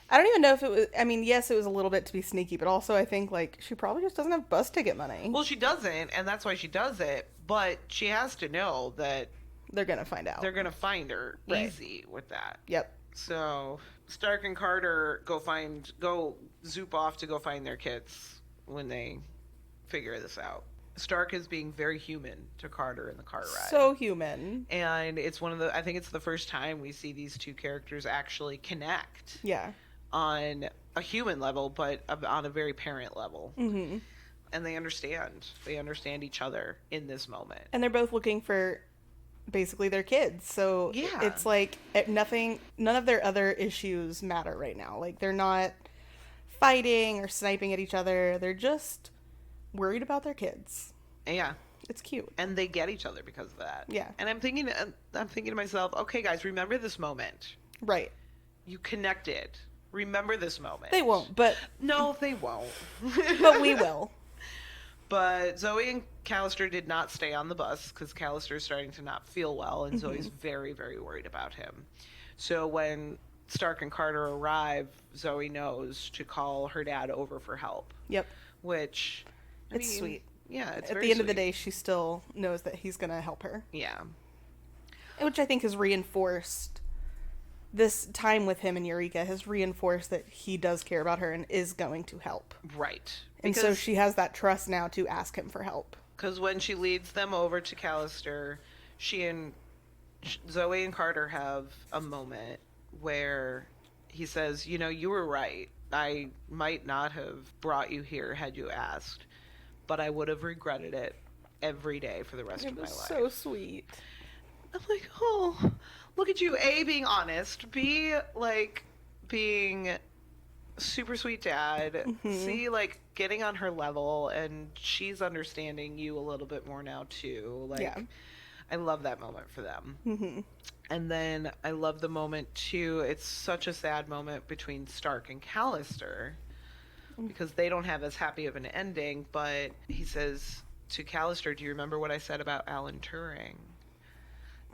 I don't even know if it was... I mean, yes, it was a little bit to be sneaky, but also I think, like, she probably just doesn't have bus ticket money.
Well, she doesn't, and that's why she does it. But she has to know that
they're going to find out.
they're going to find her easy with that.
Yep.
So Stark and Carter go zoop off to go find their kids when they figure this out. Stark is being very human to Carter in the car ride.
So human.
And it's I think it's the first time we see these two characters actually connect.
Yeah.
On a human level, but on a very parent level.
Mm-hmm.
and they understand. They understand each other in this moment.
And they're both looking for basically their kids. So
Yeah.
it's like none of their other issues matter right now. Like they're not fighting or sniping at each other. They're just worried about their kids.
Yeah.
It's cute.
And they get each other because of that.
Yeah.
And I'm thinking to myself, okay, guys, remember this moment.
Right.
You connected. Remember this moment.
They won't, but
No, they won't.
but we will.
But Zoe and Callister did not stay on the bus because Callister's starting to not feel well, and Zoe's very, very worried about him. So when Stark and Carter arrive, Zoe knows to call her dad over for help.
Yep.
Which,
It's sweet.
Yeah, it's
At
very
the end of the
sweet.
day, she still knows that he's going to help her.
Yeah.
Which I think has reinforced this time with him and Eureka has reinforced that he does care about her and is going to help.
Right.
And so she has that trust now to ask him for help.
Because when she leads them over to Callister, Zoe and Carter have a moment where he says, you know, you were right. I might not have brought you here had you asked, but I would have regretted it every day for the rest of my life.
So sweet.
I'm like, oh, look at you, A, being honest, B, like, being super sweet dad, C, like, getting on her level, and she's understanding you a little bit more now, too. Like,
Yeah.
I love that moment for them.
Mm-hmm.
And then I love the moment, too. It's such a sad moment between Stark and Callister, because they don't have as happy of an ending, but he says to Callister, do you remember what I said about Alan Turing?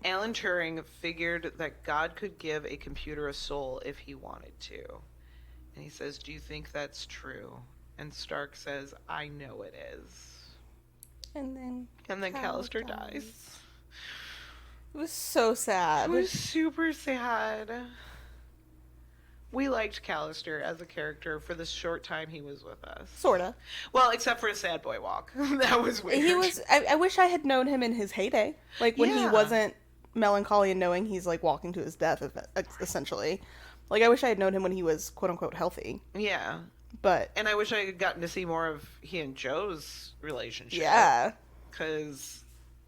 Alan Turing figured that God could give a computer a soul if he wanted to. And he says, do you think that's true? And Stark says, I know it is.
And then
Callister dies.
It was so sad.
It was super sad. We liked Callister as a character for the short time he was with us.
Sorta.
Well, except for a sad boy walk. That was weird.
He was. I wish I had known him in his heyday, like when he
Yeah.
wasn't melancholy and knowing he's like walking to his death, essentially. Like I wish I had known him when he was quote unquote healthy.
Yeah.
But
And I wish I had gotten to see more of he and Joe's relationship.
yeah,
Because,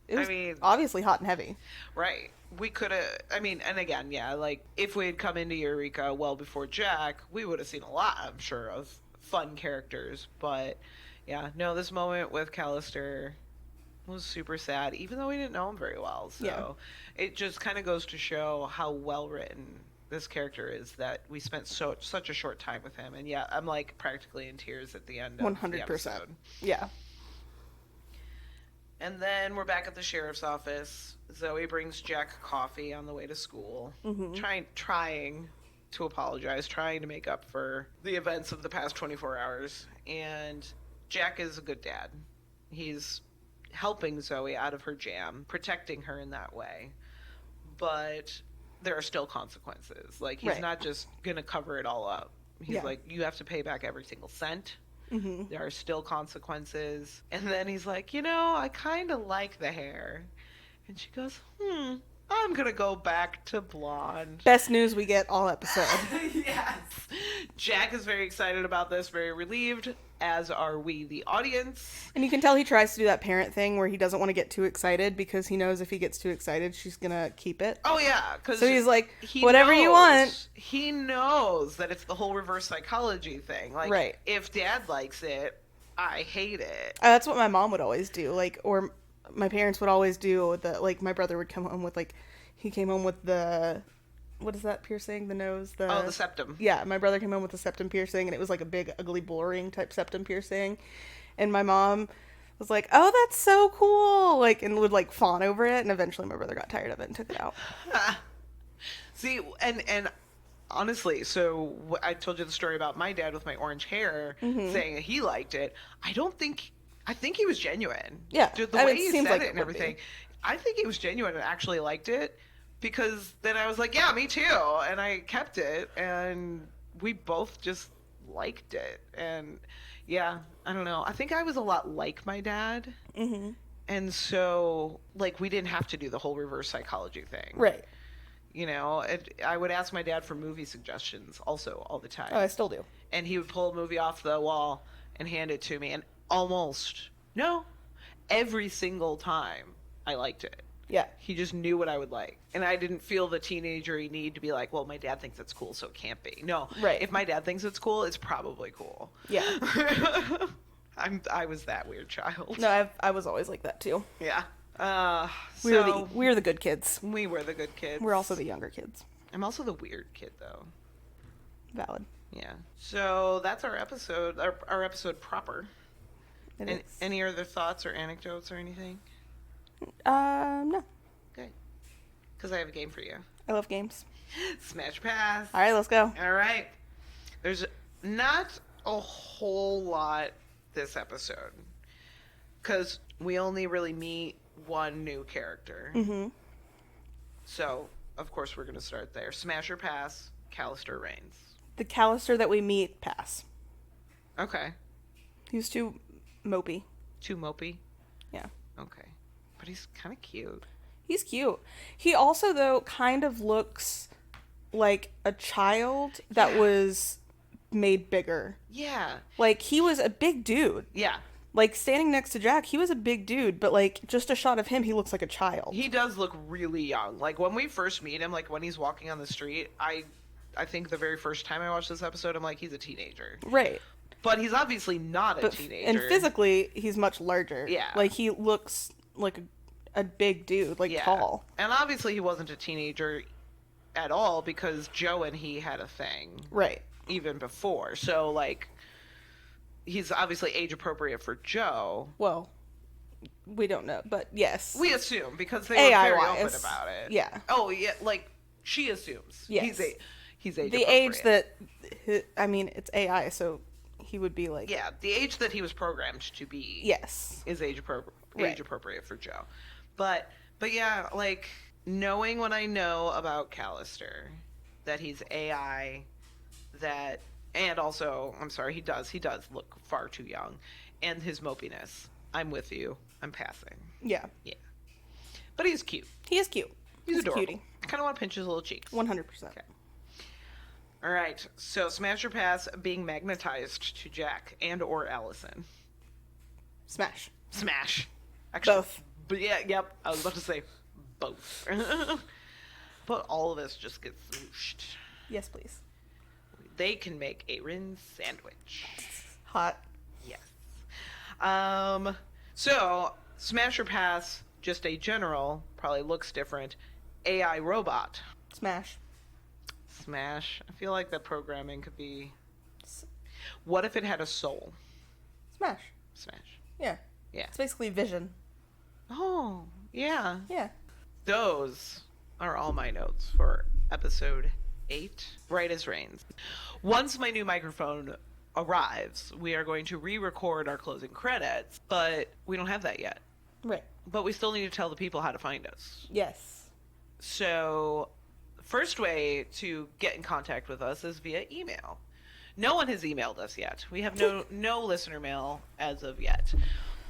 it was
I mean,
obviously hot and heavy.
right. We could have, I mean, and again, yeah, like, if we had come into Eureka well before Jack, we would have seen a lot, I'm sure, of fun characters. But, yeah, no, this moment with Callister was super sad, even though we didn't know him very well. So it just kind of goes to show how well written this character is that we spent such a short time with him. And yeah, I'm like practically in tears at the end of
100%.
the episode.
Yeah.
And then we're back at the sheriff's office. Zoe brings Jack coffee on the way to school, trying to apologize, trying to make up for the events of the past 24 hours. And Jack is a good dad. He's helping Zoe out of her jam, protecting her in that way. But there are still consequences. Like, he's
Right.
not just going to cover it all up. He's
Yeah.
like, you have to pay back every single cent.
Mm-hmm.
There are still consequences. And then he's like, you know, I kind of like the hair. And she goes, I'm going to go back to blonde.
Best news we get all episode.
Yes. Jack is very excited about this, very relieved, as are we, the audience.
And you can tell he tries to do that parent thing where he doesn't want to get too excited because he knows if he gets too excited, she's going to keep it.
Oh, yeah. Cause
So he's like,
he
whatever you want.
He knows that it's the whole reverse psychology thing. Like,
Right.
if dad likes it, I hate it.
That's what my mom would always do. Like, or my parents would always do. Like, my brother would come home with, like, he came home with the, what is that piercing? The nose?
The septum.
Yeah, my brother came home with a septum piercing, and it was like a big, ugly bull ring type septum piercing. And my mom was like, oh, that's so cool. Like, and would, like, fawn over it. And eventually my brother got tired of it and took it out.
See, and honestly, so I told you the story about my dad with my orange hair saying that he liked it. I think he was genuine.
Yeah,
The
I
way
mean, it
he
seems
said
like
it
it
and
would be.
everything. I think he was genuine and actually liked it, because then I was like, yeah, me too. And I kept it, and we both just liked it. And yeah, I don't know. I think I was a lot like my dad.
Mm-hmm.
And so, like, we didn't have to do the whole reverse psychology thing.
Right.
You know, I would ask my dad for movie suggestions also all the time.
Oh, I still do.
And he would pull a movie off the wall and hand it to me. And almost, no, every single time I liked it.
Yeah.
He just knew what I would like. And I didn't feel the teenager-y need to be like, well, my dad thinks it's cool, so it can't be. No.
Right.
If my dad thinks it's cool, it's probably cool.
Yeah.
I was that weird child.
No, I was always like that too.
Yeah.
We were the good kids.
We were the good kids.
We're also the younger kids.
I'm also the weird kid, though.
Valid.
Yeah. So that's our episode, our episode proper. Any other thoughts or anecdotes or anything?
No.
Okay. Because I have a game for you.
I love games.
Smash Pass.
All right, let's go.
All right. There's not a whole lot this episode. Because we only really meet one new character.
Mm-hmm.
So, of course, we're going to start there. Smash or pass, Callister Raynes.
The Callister that we meet, pass.
Okay.
He was too mopey.
Too mopey?
Yeah.
Okay. But he's kind of cute.
He's cute. He also, though, kind of looks like a child that was made bigger.
Yeah.
Like, he was a big dude.
Yeah.
Like, standing next to Jack, he was a big dude, but, like, just a shot of him, he looks like a child.
He does look really young. Like, when we first meet him, like, when he's walking on the street, I think the very first time I watched this episode, I'm like, he's a teenager.
Right.
But he's obviously not a teenager.
And physically, he's much larger.
Yeah.
Like, he looks like a big dude, like, tall.
And obviously he wasn't a teenager at all because Joe and he had a thing.
Right.
Even before. So, like, he's obviously age appropriate for Joe.
Well, we don't know, but yes.
We assume because they
AI
were very
wise.
open about it.
Yeah.
Oh, yeah, like, she assumes.
Yes.
He's age
the
appropriate.
age that, I mean, it's AI, so he would be like...
Yeah, the age that he was programmed to be.
Yes.
Is age appropriate for Joe. But yeah, like, knowing what I know about Callister, that he's AI, that, and also, I'm sorry, he does look far too young, and his mopiness. I'm with you. I'm passing.
Yeah.
Yeah. But he's cute.
He is cute.
He's adorable.
A cutie.
I kind of want to pinch his little cheeks.
100%.
Okay. All right. So smash or pass being magnetized to Jack and or Allison.
Smash.
Smash. Actually,
Both.
But yeah, yep. I was about to say both. But all of us just get swooshed.
Yes, please.
They can make a RiN sandwich.
Hot.
Yes. So smash or pass, just a general, probably looks different. AI robot.
Smash.
Smash. I feel like the programming could be. What if it had a soul?
Smash.
Smash.
Yeah.
Yeah.
It's basically Vision.
Oh, yeah.
Yeah.
Those are all my notes for episode 8, Right as Rains. Once my new microphone arrives, we are going to re-record our closing credits, but we don't have that yet.
Right.
But we still need to tell the people how to find us.
Yes.
So, first way to get in contact with us is via email. No one has emailed us yet. We have no listener mail as of yet.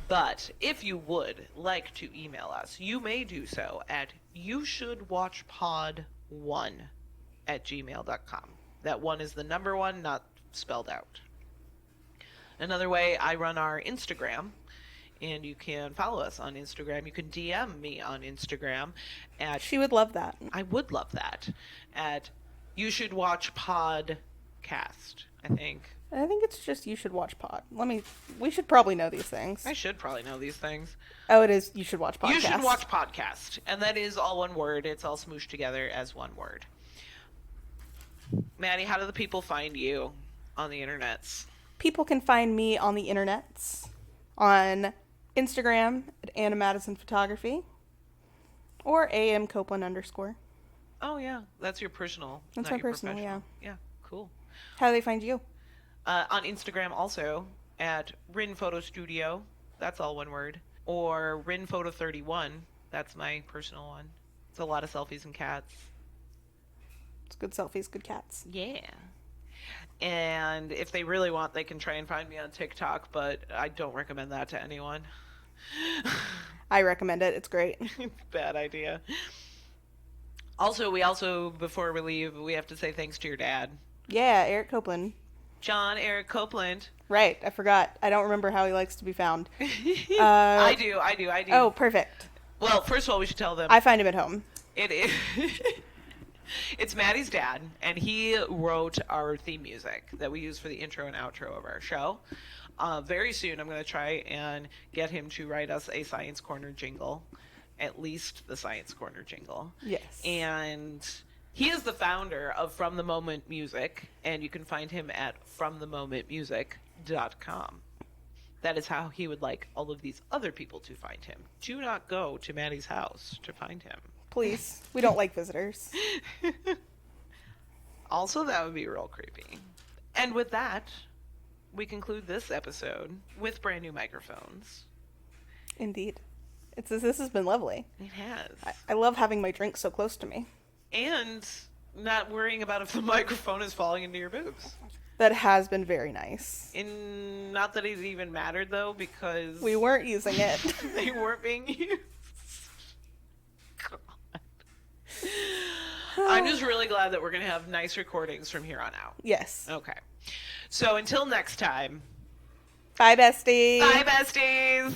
But if you would like to email us, you may do so at youshouldwatchpod1@gmail.com. That 1 is the number 1, not spelled out. Another way, I run our Instagram, and you can follow us on Instagram. You can DM me on Instagram at...
She would love that.
I would love that. At youshouldwatchpodcast, I think.
I think it's just You Should Watch Pod. We should probably know these things.
I should probably know these things.
Oh, it is You Should Watch Podcast.
You Should Watch Podcast. And that is all one word. It's all smooshed together as one word. Maddie, how do the people find you on the internets?
People can find me on the internets on Instagram at Anna Madison Photography or AM Copeland _.
Oh, yeah. That's your personal.
That's
not
my
your
personal, yeah.
Yeah, cool.
How do they find you?
On Instagram also at RiN Photo Studio. That's all one word. Or RiN Photo 31. That's my personal one. It's a lot of selfies and cats.
It's good selfies, good cats.
Yeah. And if they really want, they can try and find me on TikTok, but I don't recommend that to anyone.
I recommend it. It's great.
Bad idea. Also, before we leave, we have to say thanks to your dad.
Yeah, Eric Copeland.
John Eric Copeland.
Right, I forgot. I don't remember how he likes to be found.
I do.
Oh, perfect.
Well, first of all, we should tell them.
I find him at home.
It is. It's Maddie's dad, and he wrote our theme music that we use for the intro and outro of our show. Very soon, I'm going to try and get him to write us a Science Corner jingle, at least the Science Corner jingle.
Yes.
And he is the founder of From the Moment Music, and you can find him at fromthemomentmusic.com. That is how he would like all of these other people to find him. Do not go to Maddie's house to find him.
Please. We don't like visitors.
Also, that would be real creepy. And with that, we conclude this episode with brand new microphones.
Indeed. This has been lovely.
It has.
I love having my drink so close to me.
And not worrying about if the microphone is falling into your boobs.
That has been very nice.
Not that it even mattered, though, because...
we weren't using it.
They weren't being used. God. I'm just really glad that we're going to have nice recordings from here on out.
Yes.
Okay. So until next time.
Bye, besties.
Bye, besties.